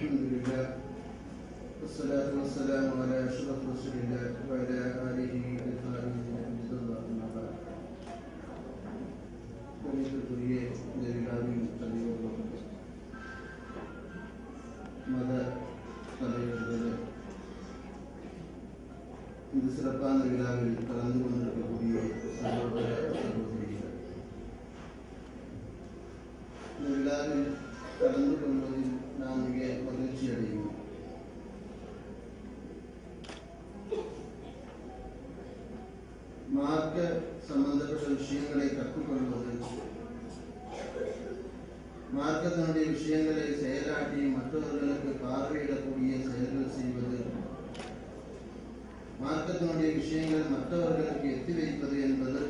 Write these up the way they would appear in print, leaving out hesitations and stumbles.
الحمد لله والصلاة والسلام على أشرف رسول الله وعلى آله الفائزين بجزاء الله أما بعد. கணிதத்துக்குரிய இந்த விழாவில் தலைவர்களும் மத தலைவர்கள் இந்த சிறப்பான விழாவில் கலந்து கொண்டிருக்கக்கூடிய சகோதர சகோதரிகள், இந்த விழாவில் கலந்து கொள்வதில் நான் மிக மகிழ்ச்சி அடைகிறேன். மார்க்க சம்பந்தப்பட்ட விஷயங்களை கற்றுக்கொள்வது, மார்க்கத்தினுடைய விஷயங்களை செயலாற்றி மற்றவர்களுக்கு பார்வையிடக்கூடிய செயல்கள் செய்வது, மார்க்கத்தினுடைய விஷயங்கள் மற்றவர்களுக்கு எத்தி வைப்பது என்பது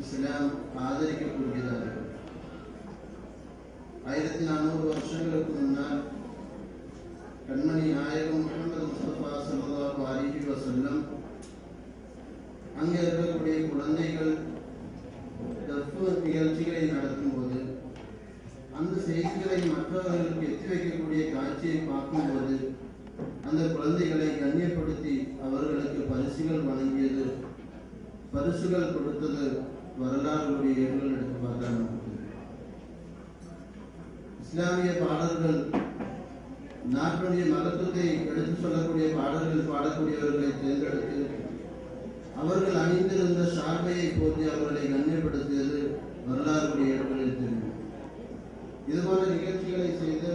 இஸ்லாம் ஆதரிக்கக்கூடியதாக. 1400 வருஷங்களுக்கு முன்னால் கண்மணி நாயகம் முஹம்மது முஸ்தபா ஸல்லல்லாஹு அலைஹி வஸல்லம் அங்கே இருக்கக்கூடிய குழந்தைகள் தஃபு நிகழ்ச்சிகளை நடத்தும்போது அந்த செய்திகளை மற்றவர்களுக்கு எத்தி வைக்கக்கூடிய காட்சியை பார்க்கும்போது அந்த குழந்தைகளை கண்ணியப்படுத்தி அவர்களுக்கு பரிசுகள் வழங்கியது, பரிசுகள் கொடுத்தது வரலாறுடைய ஏடுகள் எடுத்து பார்த்தாங்க. இஸ்லாமிய பாடல்கள், நாட்டுடைய மகத்துவத்தை எடுத்து சொல்லக்கூடிய பாடல்கள் பாடக்கூடியவர்களை தேர்ந்தெடுத்து அவர்கள் அணிந்திருந்த ஷார்பையை போற்றி அவர்களை கண்ணியப்படுத்தியது வரலாறுடைய ஏடுகளில் தெரியும். இதுபோன்ற நிகழ்ச்சிகளை செய்து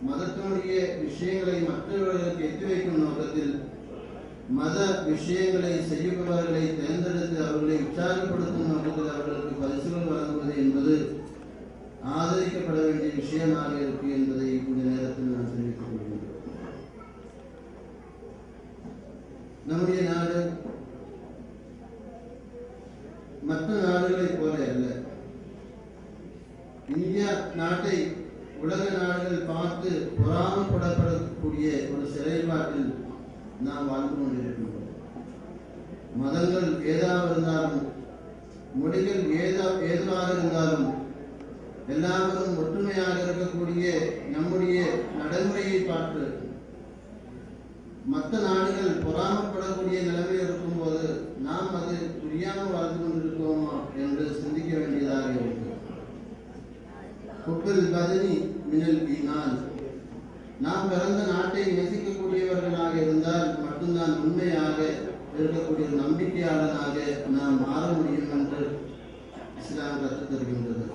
மதத்தினுடைய விஷயங்களை மற்றவர்களுக்கு எத்தி வைக்கும் நோக்கத்தில் மத விஷயங்களை செய்யுபவர்களை தேர்ந்தெடுத்து அவர்களை உற்சாகப்படுத்தும் நோக்கத்தில் அவர்களுக்கு பரிசுகள் வழங்குவது என்பது ஆதரிக்கப்பட வேண்டிய விஷயமாக இருக்கு என்பதை இந்த நேரத்தில் நான் தெரிவித்துக் கொள்கிறேன். நம்முடைய நாடு மற்ற நாடுகளைப் போல அல்ல. இந்தியா நாட்டை உலக நாடுகள் பார்த்து பொறாமப்படப்படக்கூடிய ஒரு செயல்பாட்டில் நாம் வாழ்ந்து கொண்டிருக்கின்றோம். மதங்கள் ஏதாக இருந்தாலும், மொழிகள் ஏதுவாக இருந்தாலும், எல்லாரும் ஒற்றுமையாக இருக்கக்கூடிய நம்முடைய நடைமுறையை பார்த்து மற்ற நாடுகள் பொறாமப்படக்கூடிய நிலைமையில் இருக்கும்போது நாம் அது புரியாமல் வாழ்ந்து கொண்டிருக்கோமா என்று சிந்திக்க வேண்டியதாக இருக்கு. குப்பில் பதனி மினல் ஈமான், நாம் பிறந்த நாட்டை நேசிக்கக்கூடியவர்களாக இருந்தால் மட்டும்தான் உண்மையாக இருக்கக்கூடிய நம்பிக்கையாளனாக நாம் மாற முடியும் என்று இஸ்லாம் கற்றுத் தருகின்றது.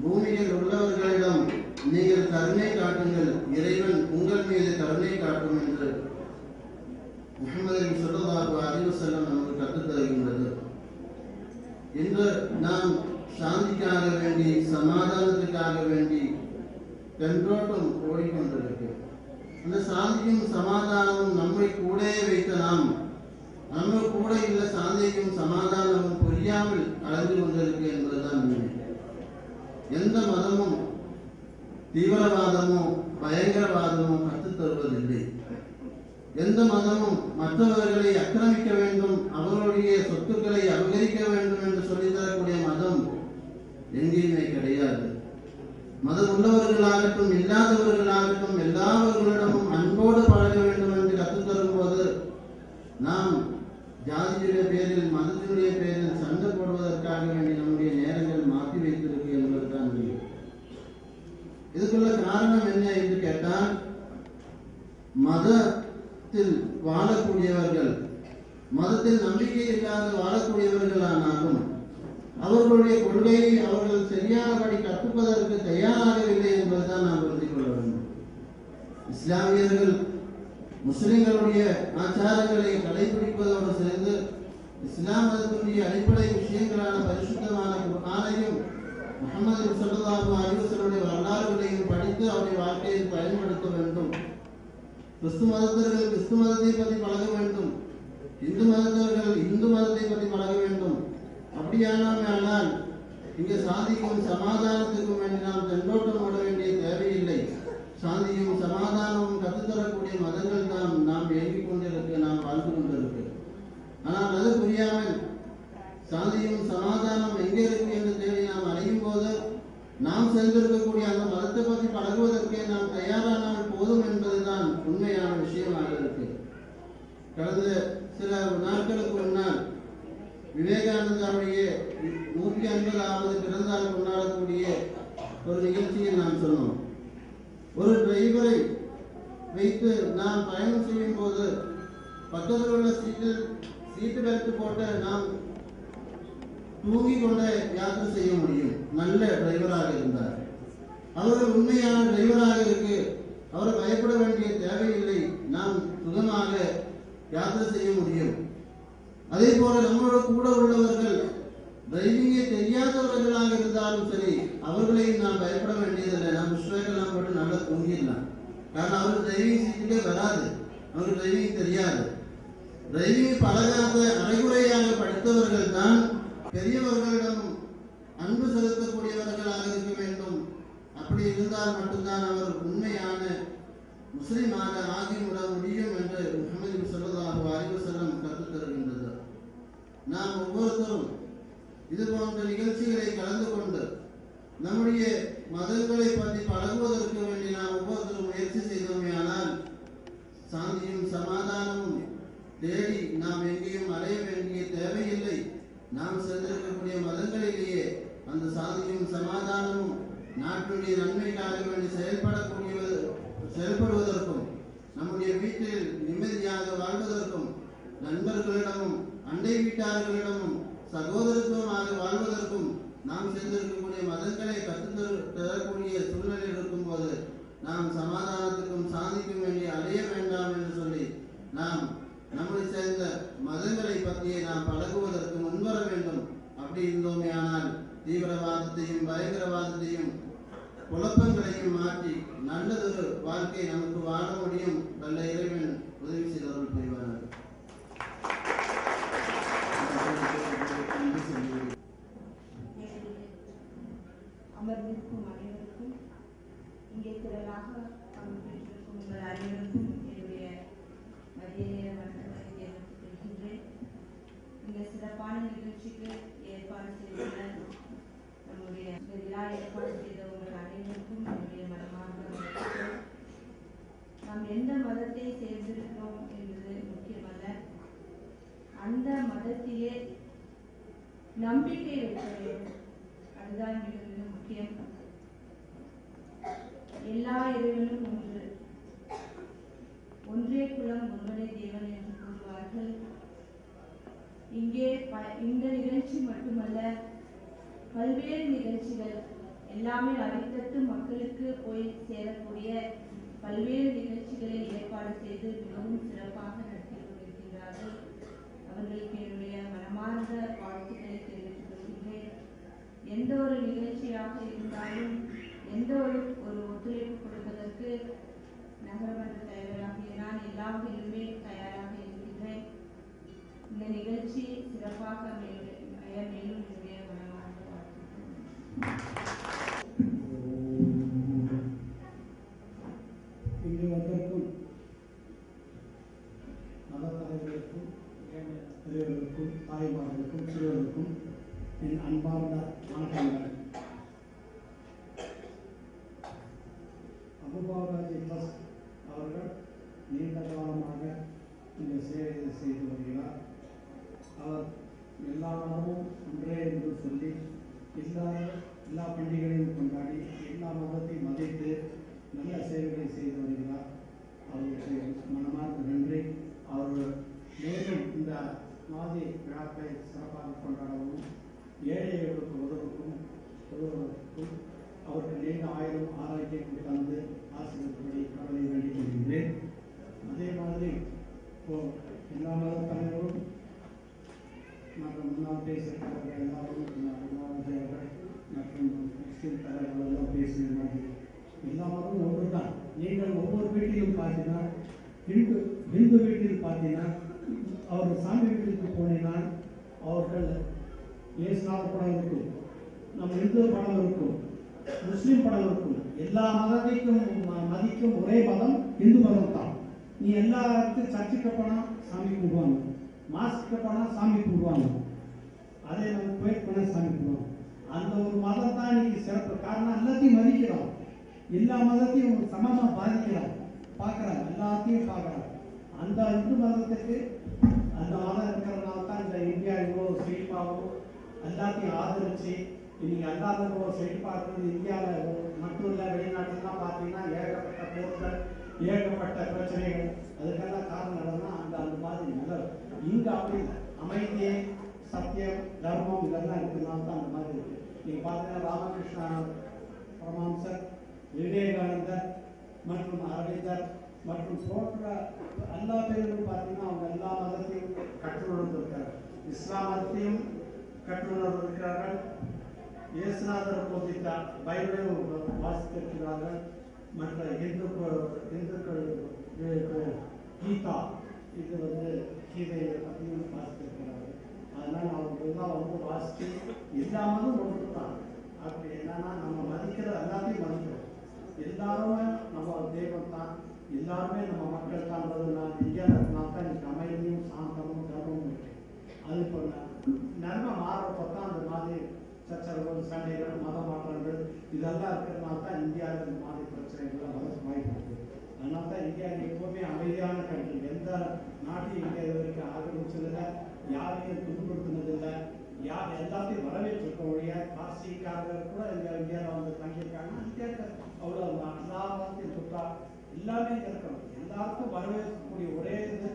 பூமியில் உள்ளவர்களிடம் நீங்கள் கருணை காட்டுங்கள், இறைவன் உங்கள் மீது கருணை காட்டும் என்று முஹம்மது ஸல்லல்லாஹு அலைஹி வஸல்லம் நமக்கு கற்றுத் தருகின்றது. இன்று நாம் சாந்திக்காக வேண்டி, சமாதானத்துக்காக வேண்டி தென்றோட்டம் ஓடிக்கொண்டிருக்கு. அந்த சாந்தியும் சமாதானமும் நம்மை கூட வைத்த நாம், நம்ம கூட உள்ள சாந்தியும் சமாதானமும் புரியாமல் அடைந்து கொண்டிருக்கு என்பதுதான் உண்மை. எந்த மதமும் தீவிரவாதமோ பயங்கரவாதமோ கற்றுத் தருவதில்லை. எந்த மதமும் மற்றவர்களை ஆக்கிரமிக்க வேண்டும், அவர்களுடைய சொத்துக்களை அபகரிக்க வேண்டும் என்று சொல்லித்தரக்கூடிய மதம் எங்கேயுமே கிடையாது. மதம் உள்ளவர்களாகட்டும் இல்லாதவர்களாகட்டும் எல்லாவர்களிடமும் அன்போடு பழக வேண்டும் என்று கற்றுத்தரும் போது நாம் ஜாதியுடைய பேரில், மதத்தினுடைய பேரில் சண்டை போடுவதற்காக வேண்டி நம்முடைய நேரங்கள் மாற்றி வைத்திருக்கு என்பதுதான் முடியும். இதுக்குள்ள காரணம் என்ன என்று கேட்டால், மதத்தில் வாழக்கூடியவர்கள், மதத்தில் நம்பிக்கை இல்லாத வாழக்கூடியவர்களானாலும் அவர்களுடைய கொள்கையை அவர்கள் சரியானபடி கற்றுப்பதற்கு தயாராகவில்லை என்பதுதான் நாம் புரிந்து கொள்ள வேண்டும். இஸ்லாமியர்கள் முஸ்லிம்களுடைய ஆச்சாரங்களை கடைபிடிப்பதோடு சேர்ந்து இஸ்லாம் மதத்தினுடைய அடிப்படை விஷயங்களான பரிசுத்தமான குர்ஆனையும் முஹம்மது ஸல்லல்லாஹு அலைஹி வஸல்லம் வரலாறுகளையும் படித்து அவருடைய வாழ்க்கையில் பயன்படுத்த வேண்டும். கிறிஸ்து மதத்தவர்கள் கிறிஸ்து மதத்தை பற்றி பழக வேண்டும், இந்து மதத்தவர்கள் இந்து மதத்தை பற்றி பழக வேண்டும். அப்படியானால் இங்கே சாந்திக்கும் சமாதானத்துக்கும் வேண்டி நாம் தென்றோட்டம் ஓட வேண்டிய தேவையில்லை. சாந்தியும் சமாதானமும் கற்றுத்தரக்கூடிய மதங்கள் தான் நாம் இயங்கிக் கொண்டிருக்கு, நாம் வாழ்ந்து கொண்டிருக்கு. ஆனால் அது புரியாமல் சாந்தியும் சமாதானம் எங்கே இருக்கு என்று தேடி நாம் அடையும் போது நாம் சென்றிருக்கக்கூடிய அந்த மதத்தை பற்றி பழகுவதற்கே நாம் தயாரானால் போதும் என்பதுதான் உண்மையான விஷயமாக இருக்கு. கடந்த சில நாட்களுக்கு முன்னால் விவேகானந்தாவுடைய 150வது பிறந்தநாள் கொண்டாடக்கூடிய ஒரு நிகழ்ச்சியில் நாம் சொன்னோம். ஒரு டிரைவரை வைத்து நாம் பயணம் செய்யும் போது பக்கத்தில் உள்ள சீட்டு பெல்ட் போட்டு நாம் தூங்கிக் கொண்டே யாத்திரை செய்ய முடியும். நல்ல டிரைவராக இருந்தார். அவர் உண்மையான டிரைவராக இருக்கு. அவரை பயப்பட வேண்டிய தேவையில்லை. நாம் சுகமாக யாத்திரை செய்ய முடியும். அதே போல நம்மளோட கூட உள்ளவர்கள் டிரைவிங்கே தெரியாதவர்களாக இருந்தாலும் சரி, அவர்களையும் நாம் பயப்பட வேண்டியதில்லை. நாம் புஷ்வேக்கெல்லாம் போட்டு நல்லா தூங்கிடலாம். காரணம் அவருக்கு டிரைவிங் சீட்டுக்கே வராது, அவருக்கு டிரைவிங் தெரியாது. டிரைவிங் பழகாத அரைகுறையாக படித்தவர்கள் தான் பெரியவர்களிடம் அன்பு செலுத்தக்கூடியவர்களாக இருக்க வேண்டும். அப்படி இருந்தால் மட்டும்தான் அவர் உண்மையான முஸ்லிமாக ஆகிவிட முடியும் என்று முஹம்மது ஸல்லல்லாஹு அலைஹி வஸல்லம் கற்றுத் தருகின்றது. நாம் ஒவ்வொருத்தரும் இது போன்ற நிகழ்ச்சிகளை கலந்து கொண்டு நம்முடைய மதங்களை பற்றி பழகுவதற்கு வேண்டி நாம் ஒவ்வொருத்தரும் முயற்சி செய்தோமேயானால் சாந்தியும் சமாதானமும் தேடி நாம் எங்கேயும் அடைய வேண்டிய தேவையில்லை. நாம் சென்றிருக்கக்கூடிய மதங்களிலேயே அந்த சாந்தியும் சமாதானமும் நாட்டுடைய நன்மைக்காக வேண்டி செயல்படுவதற்கும் நம்முடைய வீட்டில் நிம்மதியாக வாழ்வதற்கும் நண்பர்களிடமும் அண்டை வீட்டார்களிடமும் சகோதரத்துவமாக வாழ்வதற்கும் நாம் சென்றிருக்கக்கூடிய மதங்களை கற்றுத்தரக்கூடிய சூழ்நிலையில் இருக்கும் போது நாம் சமாதானத்துக்கும் சாந்திக்கும் வேண்டி அடைய வேண்டாம் என்று சொல்லி நாம் நம்மை சேர்ந்த மதங்களை பற்றியே நாம் பழகுவதற்கு முன்வர வேண்டும். அப்படி இருந்தோமே ஆனால் தீவிரவாதத்தையும் பயங்கரவாதத்தையும் குழப்பங்களையும் மாற்றி நல்லதொரு வாழ்க்கை நமக்கு வாழ முடியும். நல்ல இறைவன் உதவி செய்தவர்கள் புரிவார்கள். அமர்ந்திருக்கும் அனைவருக்கும், இங்கே திரளாக பங்கேற்றிருக்கும் உங்கள் அனைவருக்கும் என்னுடைய மதிய நேர வணக்கங்களை தெரிவித்துக் கொள்கின்றேன். இந்த சிறப்பான நிகழ்ச்சிக்கு ஏற்பாடு செய்துள்ள நம்முடைய விழா ஏற்பாடு செய்த உங்கள் அனைவருக்கும் என்னுடைய மனமார்ந்த வாழ்த்துக்கள். நாம் எந்த மதத்தை சேர்ந்திருக்கிறோம் என்பது முக்கியமல்ல, அந்த மதத்திலே நம்பிக்கை வைக்க வேண்டும். அதுதான் மிக மிக முக்கியம். எல்லா இறைவனும் ஒன்று, ஒன்றே குலம் ஒருவனே தேவன் என்று கூறுவார்கள். இங்கே இந்த நிகழ்ச்சி மட்டுமல்ல, பல்வேறு நிகழ்ச்சிகள் எல்லாமே அடித்தட்டு மக்களுக்கு போய் சேரக்கூடிய பல்வேறு நிகழ்ச்சிகளை ஏற்பாடு செய்து மிகவும் சிறப்பாக நடத்தி கொண்டிருக்கின்றார்கள். அவர்களுக்கு என்னுடைய மனமார்ந்த வாழ்த்துக்களை தெரிவித்துக் கொள்கின்றேன். எந்த ஒரு நிகழ்ச்சியாக இருந்தாலும் எந்த ஒரு ஒத்துழைப்பு கொடுப்பதற்கு நகரமன்ற தலைவராகிய நான் எல்லா வகையிலுமே தயாராக இருக்கின்றேன். இந்த நிகழ்ச்சி சிறப்பாக மேலும் என்னுடைய மனமார்ந்த வாழ்த்துக்கள். இங்கு வந்திருக்கும் மதத்தலைவர்களுக்கும் பெரியவர்களுக்கும் தாய்மார்களுக்கும் சிறுவர்களுக்கும் என் அன்பார்ந்த வணக்கங்கள். அபுபாவராஜி ட்ரஸ்ட் அவர்கள் நீண்ட காலமாக இந்த சேவையை செய்து வருகிறார். அவர் எல்லா மதமும் ஒன்றே என்று சொல்லி எல்லா பண்டிகைகளையும் கொண்டாடி எல்லா மதத்தையும் மதித்து நல்ல சேவைகளை செய்து வருகிறார். அவருக்கு மனமார்ந்த நன்றி. அவர் மேலும் இந்த மாதி விழாக்களை சிறப்பாக கொண்டாடவும் ஏழைகளுக்கு உதவுவதற்கும் அவருக்கு நீண்ட ஆயிரம் ஆரோக்கியம் தந்து ஆசிரியர்படி கடலை வேண்டிக் கொள்கின்றேன். அதே மாதிரி எல்லா மத தலைவரும் மற்றும் முன்னாள் பேசியிருக்கிறவர்கள் எல்லாரும் விவாதர்கள் மற்றும் முஸ்லிம் தலைவர்கள் எல்லாம் பேசியிருந்தார்கள். எல்லா மதமும் ஒன்று தான். நீங்கள் ஒவ்வொரு வீட்டிலும் பார்த்தீங்கன்னா இந்து வீட்டில் பார்த்தீங்கன்னா அவர் சாமி வீட்டிற்கு போனீங்கன்னா அவர்கள் இயேசுநாதர் படம் இருக்கும், நம்ம இந்து படம் இருக்கும், முஸ்லிம் படம் இருக்கும். எல்லா மதத்தையும் மதிக்கும் ஒரே மதம் இந்து மதம் தான். நீ எல்லாத்துக்கும் சர்ச்சுக்கு போனால் சாமி கும்பிடுவாங்க, மாஸ்க்கு போனால் சாமி கும்பிடுவாங்க. அதே நம்ம குவைத் பண்ண சமைக்கிறோம். அந்த ஒரு மதம் தான் இன்னைக்கு சிறப்பு. காரணம் எல்லாத்தையும் மதிக்கிறோம், எல்லா மதத்தையும் சமமாக பாதிக்கிறோம், பார்க்குறாங்க, எல்லாத்தையும் பார்க்குறாங்க. அந்த இந்து மதத்துக்கு அந்த மதம் இருக்கிறதுனால தான் இந்த இந்தியா இவ்வளோ செழிப்பாகவும் எல்லாத்தையும் ஆதரித்து இன்னைக்கு எல்லாத்துக்கும் ஒரு செழிப்பாக இருக்குது. இந்தியாவில் மட்டும் இல்லை, வெளிநாட்டுலாம் பார்த்தீங்கன்னா ஏகப்பட்ட போர்கள், ஏகப்பட்ட பிரச்சனைகள். அதுக்கெல்லாம் காரணம் என்னன்னா அந்த மாதிரி நல்லது. இங்கே அப்படி இல்லை, அமைதி, சத்தியம், தர்மம் இதெல்லாம் இருக்கிறதுனால தான் அந்த மாதிரி இருக்குது. நீங்கள் பார்த்தீங்கன்னா ராமகிருஷ்ணா பரமஹம்சர், விவேகானந்தர் மற்றும் அரவிந்தர் மற்றும் போன்ற எல்லா பேர்களும் பார்த்தீங்கன்னா அவங்க எல்லா மதத்தையும் கற்றுணர்ந்து இருக்கிறார்கள். இஸ்லாம் மதத்தையும் கற்றுணர்ந்து இருக்கிறார்கள். இயேசுநாதர் போதித்த பைபிளையும் வாசித்திருக்கிறார்கள். மற்ற இந்துக்கள் கீதா, இது கீதையை பற்றியும் வாசித்திருக்கிறார்கள். அதனால் அவங்க எல்லாம் வாசித்து இல்லாமலும் ஒன்று தான். அப்படி என்னன்னா நம்ம மதிக்கிற எல்லாத்தையும் மதிக்கிறோம். எல்லாருமே நம்ம தெய்வம் தான், எல்லாருமே நம்ம மக்கள் தான்றது. நான் இந்தியாவில் தான் எனக்கு அமைதியும் சாந்தமும் தர்மமும் இருக்கு. அது இப்போ நன்மை மாறுறப்போ தான் அந்த மாதிரி சச்சரவுகள், சண்டைகள், மத மாற்றங்கள் இதெல்லாம் இருக்கிறதுனால தான் இந்தியாவில் இந்த மாதிரி பிரச்சனைகள்லாம் வளர்ச்சி வாய்ப்பு. அதனால தான் இந்தியா எப்போவுமே அமைதியான கண்ட்ரி. எந்த நாட்டையும் இந்தியா இது வரைக்கும் ஆக்கிரமிச்சதில்லை, யாரையும் துன்புறுத்தினதில்லை, யார் எல்லாத்தையும் வரவேற்றிருக்க ஒழிய காசிக்காரர்கள் கூட இந்தியாவில் தங்கியிருக்காங்க. இந்தியாவுக்கு அவ்வளோ எல்லா மதத்தையும் சுற்றா எல்லாமே இருக்கணும். எல்லாருக்கும் வரவேற்கக்கூடிய ஒரே இது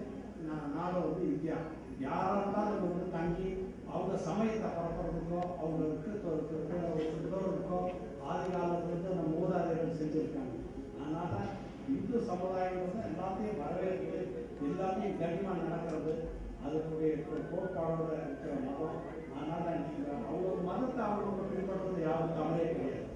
நாடு இந்தியா. யாராக இருந்தாலும் தங்கி அவங்க சமயத்தை பரப்புறதுக்கோ அவங்களுக்கு இருக்கோ ஆதி காலத்திலிருந்து நம்ம மூதாதையர்கள் செஞ்சுருக்காங்க. அதனால் இந்து சமுதாயம் எல்லாத்தையும் வரவேற்று எல்லாத்தையும் கண்டிப்பாக நடக்கிறது. அதுக்குடைய கோட்பாடோட இருக்கிற மதம். அதனால் நீங்கள் அவங்க மதத்தை அவங்க பின்பற்றுறது யாரும் தவறே கிடையாது.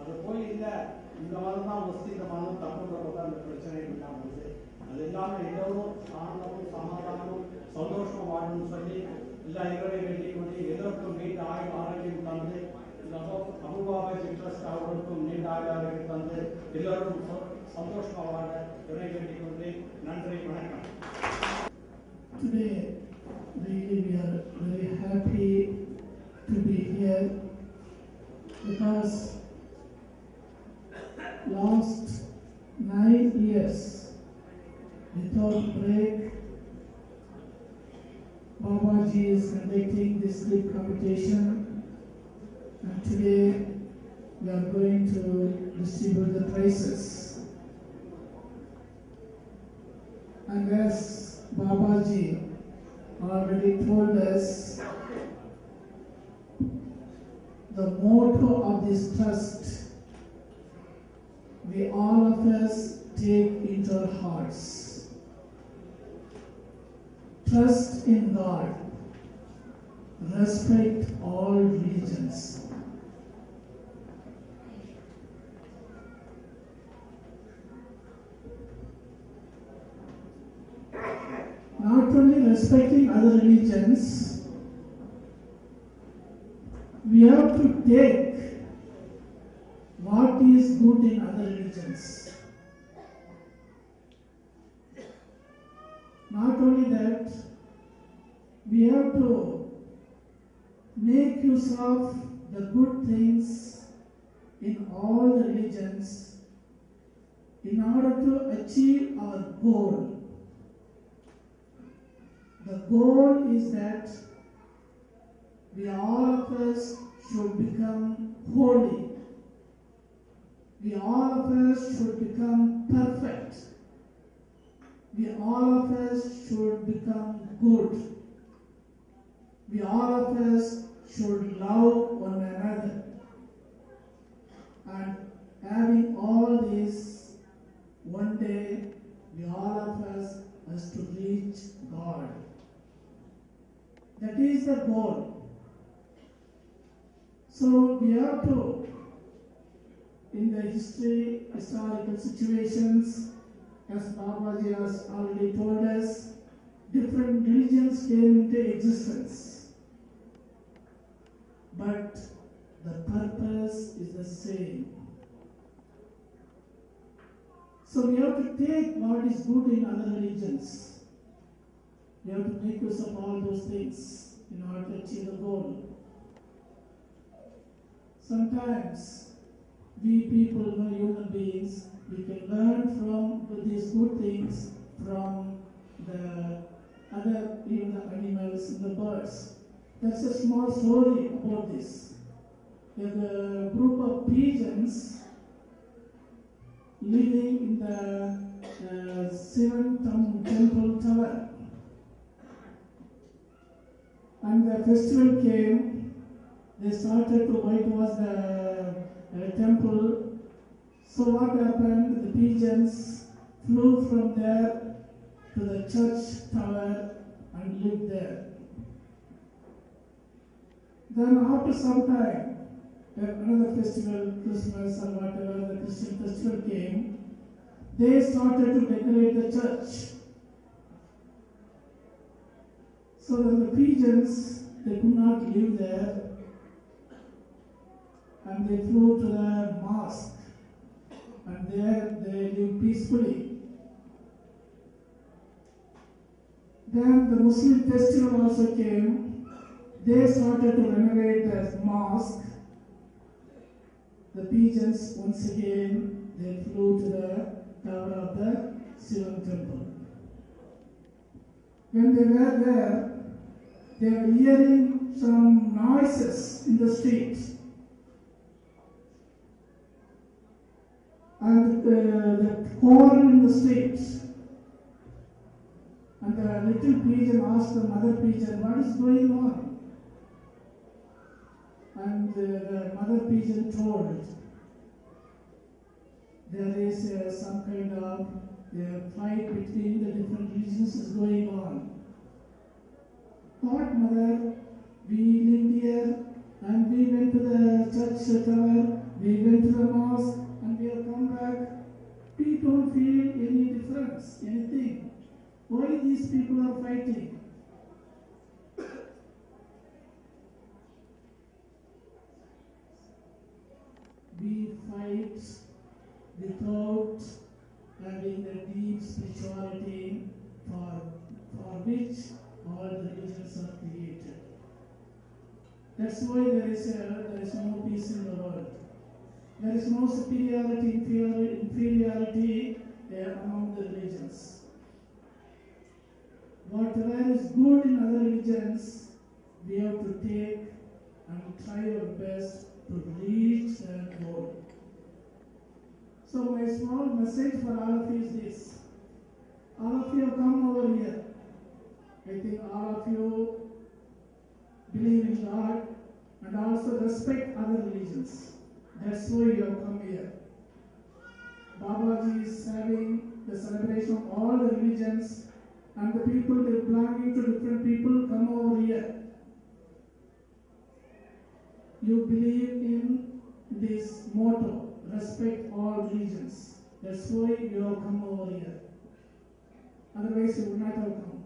அது போய் இல்லை இந்த மதம் தான் ஒஸ்தி, இந்த மதம் தப்புன்றப்ப தான் இந்த பிரச்சனைகள் தான் வருது. அது இல்லாமல் எல்லோரும் சாந்தமும் சமாதானமும் சந்தோஷம் வாழணும்னு சொல்லி எல்லா இவரை வேண்டிக் கொண்டு எல்லோருக்கும் நீண்ட ஆரோக்கியம் தந்து, அபுபாபாஜி ட்ரஸ்ட் அவர்களுக்கும் நீண்ட ஆரோக்கியம் தந்து எல்லோரும் சந்தோஷமாக வாழ இவரை வேண்டிக் கொண்டு நன்றி, வணக்கம். Today, really we are very happy to be here because last 9 years without break, Babaji is conducting this sleep competition, and today we are going to distribute the prizes. And as Babaji already told us, the motto of this trust, we all of us take into our hearts. Trust in God, respect all religions. Not only respecting other religions, we have to take what is good in other religions. Not only that, we have to make use of the good things in all the religions in order to achieve our goal. The goal is that we all of us should become holy. We all of us should become perfect. We all of us should become good. We all of us should love one another. And having all this, one day we all of us has to reach God. That is the goal. So we have to, in the historical situations, as Babaji has already told us, different religions came into existence. But the purpose is the same. So we have to take what is good in other religions. We have to make use of all those things. in order to achieve the goal. Sometimes we people, human beings, we can learn from these good things from the other, even the animals and the birds. That's a small story about this. There's a group of pigeons living in the Shivan temple tower. And the festival came, they started to whitewash the temple. So what happened? The pigeons flew from there to the church tower and lived there. Then after some time, another festival, Christmas or whatever, the Christian festival came, they started to decorate the church. So then the pigeons, they could not live there, and they flew to the mosque, and there they lived peacefully. Then the Muslim festival also came. They started to renovate the mosque. The pigeons, once again, they flew to the tower of the Shivan temple. When they were there, they were hearing some noises in the street. And the quarrel in the street. And the little pigeon asked the mother pigeon, what is going on? And the mother pigeon told, there is some kind of fight between the different religions is going on. What, mother? We lived here and we went to the church tower, we went to the mosque and we have come back. We don't feel any difference, anything. Why these people are fighting? We fight without having the deep spirituality for which all the religions are created. That's why there is no peace in the world. There is no superiority, inferiority among the religions. Whatever is good in other religions, we have to take and try our best to reach that goal. So my small message for all of you is this. All of you have come over here. I think all of you believe in God and also respect other religions. That's why you have come here. Babaji is having the celebration of all the religions, and the people belonging to different people come over here. You believe in this motto, respect all religions. That's why you have come over here. Otherwise you would not have come.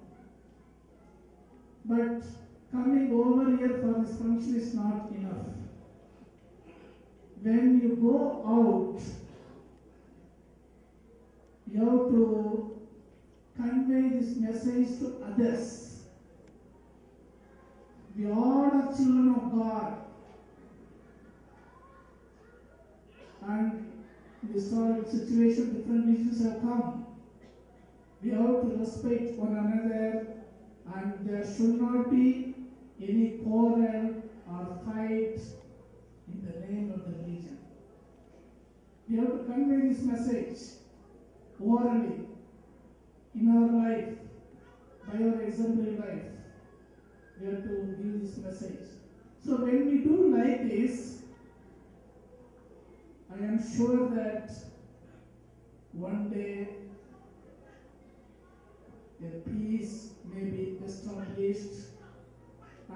But coming over here for this function is not enough. When you go out, you have to convey this message to others. We all are children of God. And in this situation, different religions have come. We have to respect one another, and there should not be any quarrel or fight in the name of the religion. We have to convey this message orally in our life, by our exemplary life. We have to give this message. So when we do like this, I am sure that one day a peace may be established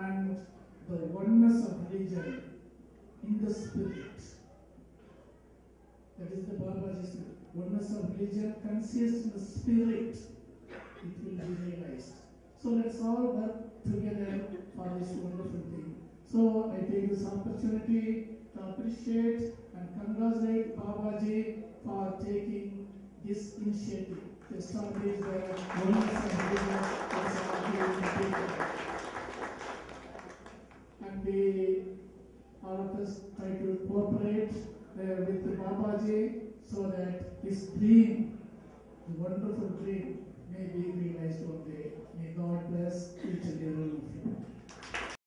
and the oneness of religion in the spirit. That is the Babaji's oneness of religion consists in the spirit. It will be realized. So let's all work together for this wonderful thing. So I take this opportunity to appreciate and congratulate Babaji for taking this initiative to establish the oneness of religion as a of us try to cooperate with Babaji so that his dream, the wonderful dream, may be realized.